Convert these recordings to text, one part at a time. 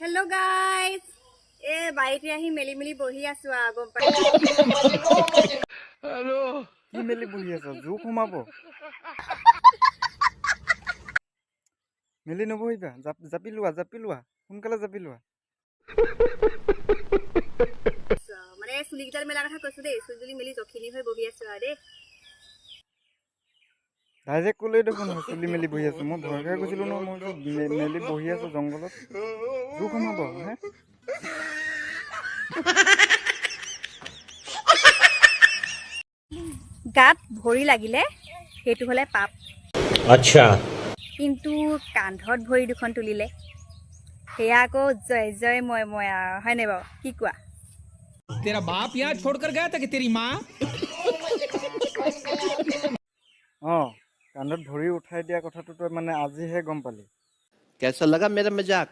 Hello guys. বাড়িতে আহি মেলি বহি আছো গম পাই। হ্যালো কি মেলি বহি আছ জোক সোমাব মেলি নবহিবা জাপি লোৱা সোনকালে জাপি লোৱা মানে চুলিকেইটাৰ মেলা কথা কৈছো দেই চুলি মেলি জখিনি হৈ বহি আছো দেই ডাইৰেক্ট ক'লেই দেখোন চুলি মেলি বহি আছো মই ভয় খাই গৈছিলো ন মই মেলি বহি আছো জংঘলত জোক সোমাব হে গাত ভৰি লাগিলে সেইটো হলে পাপ আচ্ছা কিন্তু কান্ধত ভৰি দুখন তুলিলে সেয়া আকৌ জয় জয় মই হয় নাই বাৰু কি কোৱা तेरा बाप यहाँ छोड़कर गया था कि तेरी माँ কান্ধত ভৰি উঠাই দিয়া কথাটো তই মানে আজিহে গম পালি कैसा लगा मेरा मजाक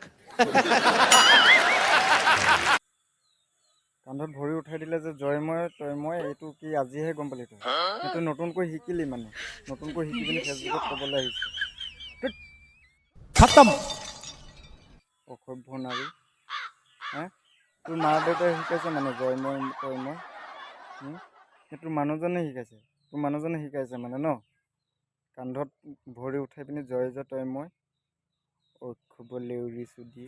কান্ধত ভৰি উঠাই দিলে যে জয়ময় তয়ময় এইটো কি আজিহে গম পালি তই সেইটো নতুনকৈ শিকিলি মানে নতুনকৈ শিকি পিনি ফেচবুকত ক'বলৈ আহিছে खत्म অসভ্য নাৰী হে তোৰ মা দেউতাই শিকাইছে মানে জয়ময় তয়ময় তোৰ মানুহজনে শিকাইছে মানে ন কান্ধত ভৰি উঠাই পিনি জয় জয় তয়ময় অসভ্য লেউৰি চুদি